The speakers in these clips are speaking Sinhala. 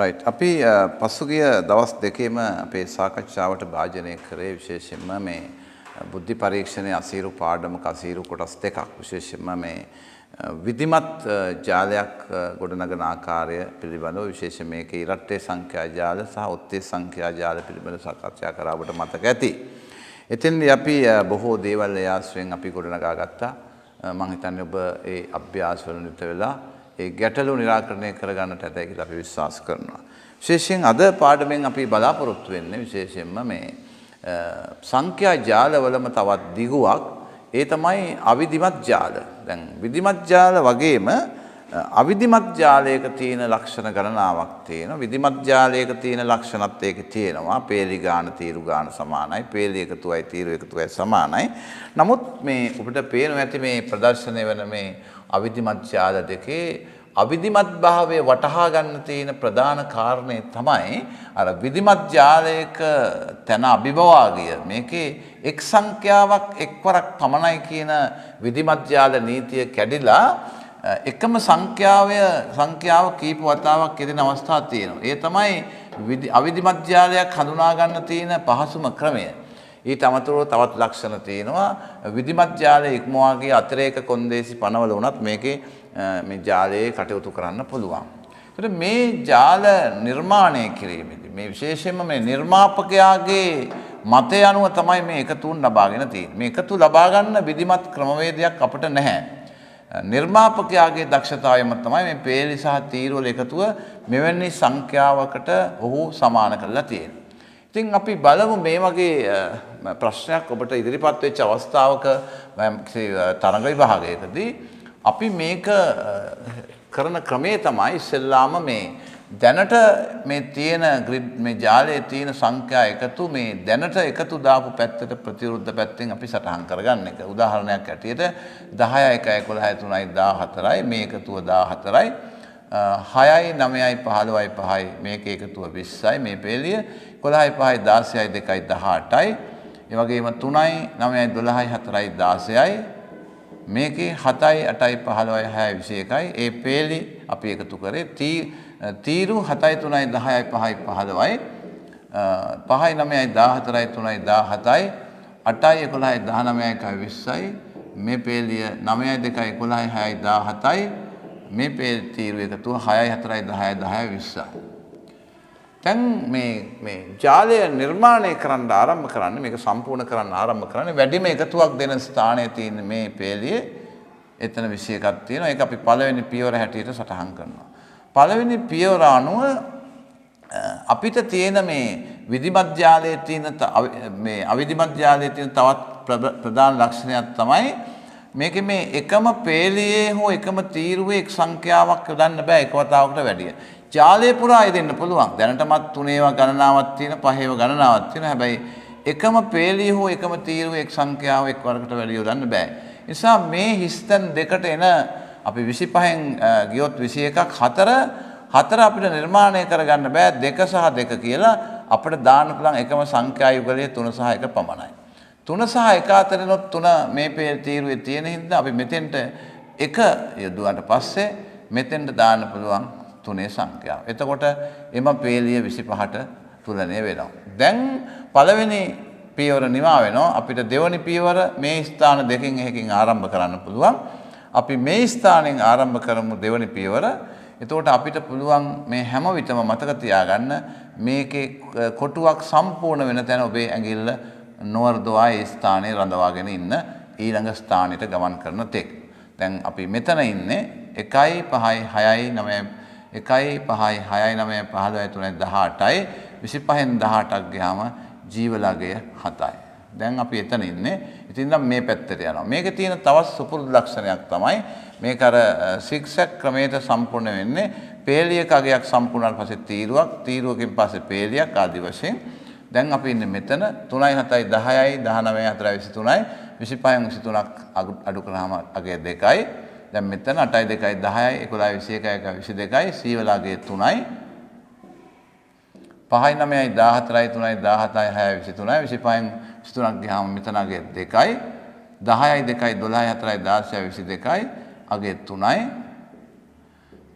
right අපි පසුගිය දවස් දෙකේම අපේ සාකච්ඡාවට භාජනය කරේ විශේෂයෙන්ම මේ බුද්ධි පරීක්ෂණයේ අසීරු පාඩමක අසීරු කොටස් දෙකක් විශේෂයෙන්ම මේ විධිමත් ජාලයක් ගොඩනගන ආකාරය පිළිබඳව විශේෂයෙන් මේකේ ඉරට්ටේ සංඛ්‍යා ජාල සහ ඔත්තේ සංඛ්‍යා ජාල පිළිබඳව සාකච්ඡා කරා ඔබට මතක ඇති. එතෙන්දී අපි බොහෝ දේවල් ඒ ආශ්‍රයෙන් අපි ගොඩනගා ගත්තා. මම හිතන්නේ ඔබ ඒ අභ්‍යාස වල නිරත වෙලා ඒ ගැටලු निराකරණය කරගන්නට ඇතයි කියලා අපි විශ්වාස කරනවා. විශේෂයෙන් අද පාඩමෙන් අපි බලාපොරොත්තු වෙන්නේ විශේෂයෙන්ම මේ සංඛ්‍යා ජාලවලම තවත් දිගුවක් ඒ තමයි අවිධිමත් ජාල. දැන් විධිමත් ජාල වගේම අවිධිමත් ජාලයක තියෙන ලක්ෂණ ගණනාවක් තියෙනවා. විධිමත් ජාලයක තියෙන ලක්ෂණත් ඒකේ තියෙනවා. පේලි ගාන තීරු ගාන සමානයි. පේලි එකතුවයි තීරු එකතුවයි සමානයි. නමුත් මේ ඔබට පේනවා ඇති මේ ප්‍රදර්ශනය වෙන මේ අවිධිමත් ජාල දෙකේ අවිධිමත් භාවය වටහා ගන්න තියෙන ප්‍රධාන කාරණේ තමයි අර විධිමත් ජාලයක තන අභිභවාගිය මේකේ එක් සංඛ්‍යාවක් එක්වරක් පමණයි කියන විධිමත් ජාල නීතිය කැඩිලා එකම සංඛ්‍යාව කීප වතාවක් යෙදෙන අවස්ථා තියෙනවා. ඒ තමයි අවිධිමත් ජාලයක් හඳුනා ගන්න තියෙන පහසුම ක්‍රමය. ඊට අමතරව තවත් ලක්ෂණ තියෙනවා විධිමත් ජාලයේ ඉක්මවා ගිය අතිරේක කොන්දේසි පනවල වුණත් මේකේ මේ ජාලයේ කටයුතු කරන්න පුළුවන්. ඒකට මේ ජාල නිර්මාණය කිරීමේදී මේ විශේෂයෙන්ම මේ නිර්මාපකයාගේ මතය අනුව තමයි මේ එකතුන් ලබාගෙන තියෙන්නේ. මේ එකතු ලබා ගන්න විධිමත් ක්‍රමවේදයක් අපිට නැහැ. නිර්මාපකයාගේ දක්ෂතාවයම තමයි මේ පේලි සහ තීරු වල එකතුව මෙවැනි සංඛ්‍යාවකට ඔහු සමාන කරලා තියෙන්නේ. ඉතින් අපි බලමු මේ වගේ ප්‍රශ්නයක් ඔබට ඉදිරිපත් වෙච්ච අවස්ථාවක තරඟ විභාගයකදී අපි මේක කරන ක්‍රමේ තමයි ඉස්සෙල්ලාම මේ දැනට මේ තියෙන ග්‍රිඩ් මේ ජාලයේ තියෙන සංඛ්‍යා එකතු මේ දැනට එකතු දාපු පැත්තට ප්‍රතිවිරුද්ධ පැත්තෙන් අපි සටහන් කරගන්න එක. උදාහරණයක් ඇටියට 10 1 11 3 14යි මේ එකතුව 14යි 6යි 9යි 15යි 5යි මේක එකතුව 20යි මේ පේලිය 11යි 5යි 16යි 2යි 18යි ඒ වගේම 3යි 9යි 12යි 4යි 16යි මේකේ 7යි 8යි 15යි 6යි 21යි ඒ පේලි අපි එකතු කරේ තීරු 7යි 3යි 10යි 5යි 15යි 5යි 9යි 14යි 3යි 17යි 8යි 11යි 19යි 20යි මේ පේලිය 9යි 2යි 11යි 6යි 17යි මේ පේලි තීරු එකතුව 6යි 4යි 10යි 10යි 20යි. දැන් මේ ජාලය නිර්මාණය කරන්න ආරම්භ කරන්න මේක සම්පූර්ණ කරන්න ආරම්භ කරන්නේ වැඩිම එකතුවක් දෙන ස්ථානයේ තියෙන මේ පේලියේ එතන 21ක් තියෙනවා. ඒක අපි පළවෙනි පියවර හැටියට සටහන් කරනවා. පළවෙනි පියවර අනුව අපිට තියෙන මේ විධිමත් ජාලයේ තියෙන මේ අවිධිමත් ජාලයේ තියෙන තවත් ප්‍රධාන ලක්ෂණයක් තමයි මේකේ මේ එකම පේලියේ හෝ එකම තීරුවේ එක් සංඛ්‍යාවක් යොදන්න බෑ එක වතාවකට වැඩිය. ජාලය පුරා දෙන්න පුළුවන්. දැනටමත් 3 ඒවා ගණනාවක් තියෙන 5 ඒවා ගණනාවක් තියෙන. හැබැයි එකම පේලිය හෝ එකම තීරුවේ එක් සංඛ්‍යාව එක් වරකට වැඩිය යොදන්න බෑ. ඒ නිසා මේ හිස්තැන් දෙකට එන අපි 25න් ගියොත් 21ක් හතර අපිට නිර්මාණය කරගන්න බෑ 2 සහ 2 කියලා අපිට දාන්න පුළුවන් එකම සංඛ්‍යා යුගලයේ 3 සහ 1 පමණයි. 3 සහ 1 අතරිනොත් 3 මේ තීරුවේ තියෙන හින්දා අපි මෙතෙන්ට 1 යොදුවාට පස්සේ මෙතෙන්ට දාන්න පුළුවන් 3 සංඛ්‍යාව. එතකොට එම පේලිය 25ට තුලණය වෙනවා. දැන් පළවෙනි පියවර නිමා වෙනවා. අපිට දෙවෙනි පියවර මේ ස්ථාන දෙකෙන් එකකින් ආරම්භ කරන්න පුළුවන්. අපි මේ ස්ථානෙන් ආරම්භ කරමු දෙවෙනි පියවර. එතකොට අපිට පුළුවන් මේ හැම විටම මතක තියාගන්න මේකේ කොටුවක් සම්පූර්ණ වෙන තැන ඔබේ ඇඟිල්ල නොවර්ධවා ඒ ස්ථානයේ රඳවාගෙන ඉන්න ඊළඟ ස්ථානෙට ගමන් කරන තෙක්. දැන් අපි මෙතන ඉන්නේ 1යි 5යි 6යි 9යි 1යි 5යි 6යි 9යි 15යි 3යි 18යි 25න් 18ක් ගියාම ජීවලගය 7යි. දැන් අපි එතන ඉන්නේ. ඉතින් නම් මේ පැත්තට යනවා. මේකේ තියෙන තවත් සුපුරුදු ලක්ෂණයක් තමයි මේක අර සිග්සැග් ක්‍රමයට සම්පූර්ණ වෙන්නේ. පේලියක අගයක් සම්පූර්ණ වුණාට පස්සේ තීරුවකින් පස්සේ පේලියක් ආදි වශයෙන්. දැන් අපි ඉන්නේ මෙතන 3යි 7යි 10යි 19යි 4යි 23යි 25න් 23ක් අඩු කරාම අගය 2යි. දැන් මෙතන 8යි 2යි 10යි 11යි 21යි 22යි සීවලගේ 3යි 5යි 9යි 14යි 3යි 17යි 6යි 23යි 25න් 23ක් ගියාම මෙතන අගේ 2යි 10යි 2යි 12යි 4යි 16යි 22යි අගේ 3යි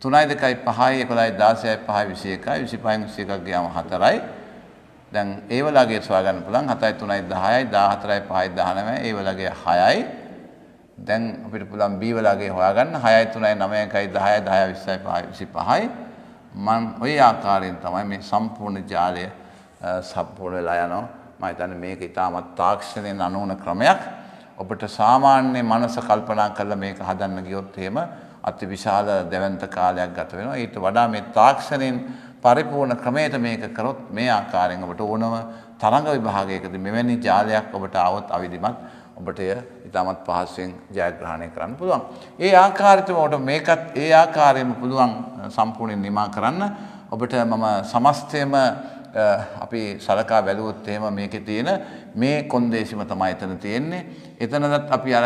3යි 2යි 5යි 11යි 16යි 5යි 21යි 25න් 21ක් ගියාම 4යි. දැන් ඒ වලගේ සොයා ගන්න පුළුවන් 7යි 3යි 10යි 14යි 5යි 19යි ඒ වලගේ 6යි. දැන් අපිට පුළුවන් B වලගේ හොයාගන්න 6යි 3යි 9යි 10යි 10යි 20යි 25යි. මම ওই ආකාරයෙන් තමයි මේ සම්පූර්ණ ජාලය සම්පූර්ණ වෙලා යනවා. මම හිතන්නේ මේක ඉතාමත් තාක්ෂණයෙන් අනුවන ක්‍රමයක්. ඔබට සාමාන්‍ය මනස කල්පනා කරලා මේක හදන්න ගියොත් එහෙම අතිවිශාල දැවැන්ත කාලයක් ගත වෙනවා. ඊට වඩා මේ තාක්ෂණයෙන් පරිපූර්ණ ක්‍රමයට මේක කරොත් මේ ආකාරයෙන් ඔබට ඕනම තරංග විභාගයකදී මෙවැනි ජාලයක් ඔබට આવොත් අවිධිමත් ඔබට ඉතාමත් පහසුවෙන් ජයග්‍රහණය කරන්න පුළුවන්. ඒ ආකාරයටම ඔබට මේකත් ඒ ආකාරයෙන්ම පුළුවන් සම්පූර්ණයෙන් නිමා කරන්න. ඔබට මම සමස්තයම අපි සලකා බැලුවොත් එහෙම මේකේ තියෙන මේ කොන්දේසිම තමයි එතන තියෙන්නේ. එතනදත් අපි අර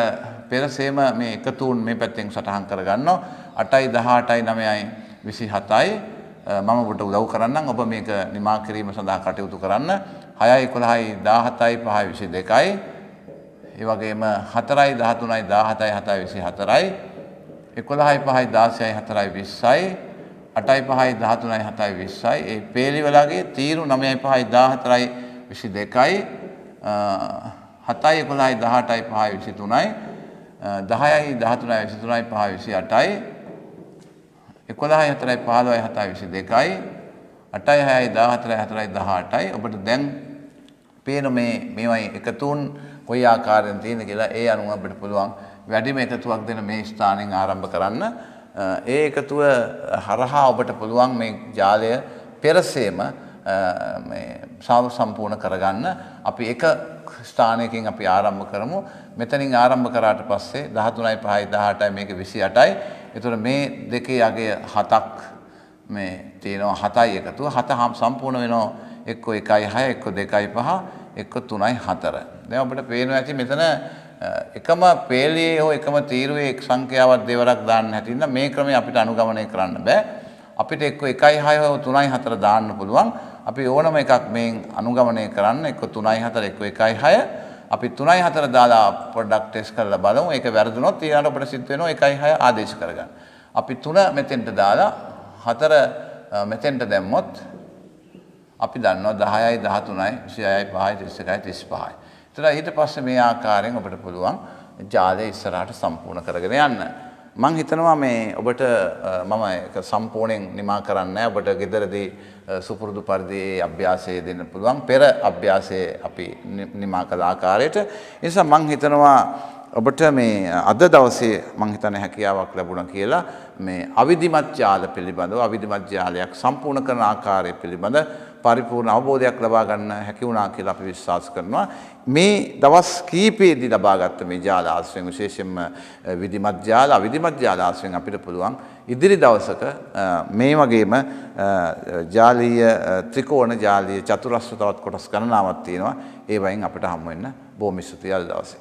පෙරසේම මේ එකතුන් මේ පැත්තෙන් සටහන් කරගන්නවා. 8යි 18යි 9යි 27යි මම ඔබට උදව් කරන්නම්. ඔබ මේක නිමා කිරීම සඳහා කටයුතු කරන්න. 6යි 11යි 17යි 5යි 22යි ඒ වගේම 4යි 13යි 17යි 7යි 24යි 11යි 5යි 16යි 4යි 20යි 8යි 5යි 13යි 7යි 20යි ඒ පේලි වලගේ තීරු 9යි 5යි 14යි 22යි 7යි 11යි 18යි 5යි 23යි 10යි 13යි 23යි 5යි 28යි 11යි 4යි 15යි 7යි 22යි 8යි 6යි 14යි 4යි 18යි ඔබට දැන් පේන මේවයි එකතුන් කොයි ආකාරයෙන් තියෙන කියලා ඒ අනුව අපිට පුළුවන් වැඩිම එකතුවක් දෙන මේ ස්ථානෙන් ආරම්භ කරන්න. ඒ එකතුව හරහා ඔබට පුළුවන් මේ ජාලය පෙරසේම මේ සම්පූර්ණ කරගන්න. අපි එක ස්ථානයකින් අපි ආරම්භ කරමු. මෙතනින් ආරම්භ කරාට පස්සේ 13යි 5යි 18යි මේක 28යි. ඒතර මේ දෙකේ අගය 7ක් මේ තියෙනවා 7යි එකතුව. 7 සම්පූර්ණ වෙනවා එක්ක 1යි 6 එක්ක 2යි 5 එක්ක 3යි 4. දැන් ඔබට පේනවා ඇති මෙතන එකම පේලියේ හෝ එකම තීරුවේ එක් සංඛ්‍යාවක් දෙවරක් දාන්න හැටින්න මේ ක්‍රමය අපිට අනුගමනය කරන්න බෑ. අපිට එක්ක 1යි 6 හෝ 3යි 4 දාන්න පුළුවන්. අපි ඕනම එකක් මේන් අනුගමනය කරන්න එක්ක 3යි 4 එක්ක 1යි 6 අපි 3යි 4 දාලා පොඩ්ඩක් ටෙස්ට් කරලා බලමු. ඒක වැරදුනොත් ඊළඟට අපිට සිද්ධ වෙනවා 1යි 6 ආදේශ කරගන්න. අපි 3 මෙතෙන්ට දාලා 4 මෙතෙන්ට දැම්මොත් අපි දන්නවා 10යි 13යි 26යි 5යි 31යි 35යි. ඒතර ඊට පස්සේ මේ ආකාරයෙන් ඔබට පුළුවන් ජාලය ඉස්සරහට සම්පූර්ණ කරගෙන යන්න. මම හිතනවා මේ ඔබට මම ඒක සම්පූර්ණයෙන් නිමා කරන්නේ නැහැ. ඔබට ගෙදරදී සුපුරුදු පරිදි අභ්‍යාසය දෙන්න පුළුවන්. පෙර අභ්‍යාසයේ අපි නිමා කළ ආකාරයට. ඒ නිසා මම හිතනවා ඔබට මේ අද දවසේ මම හිතන්නේ හැකියාවක් ලැබුණා කියලා මේ අවිධිමත් ජාල පිළිබඳව අවිධිමත් ජාලයක් සම්පූර්ණ කරන ආකාරය පිළිබඳ පරිපූර්ණ අවබෝධයක් ලබා ගන්න හැකි වුණා කියලා අපි විශ්වාස කරනවා. මේ දවස් කීපෙදී ලබාගත්ත මේ ජාල ආශ්‍රයෙන් විශේෂයෙන්ම විධිමත් ජාල අවිධිමත් ජාල ආශ්‍රයෙන් අපිට පුළුවන් ඉදිරි දවසක මේ වගේම ජාලීය ත්‍රිකෝණ ජාලීය චතුරස්‍ර තවත් කොටස් ගණනාවක් තියෙනවා. ඒ වයින් අපිට හමු වෙන්න බොහොම ස්තුතියි අද දවසේ.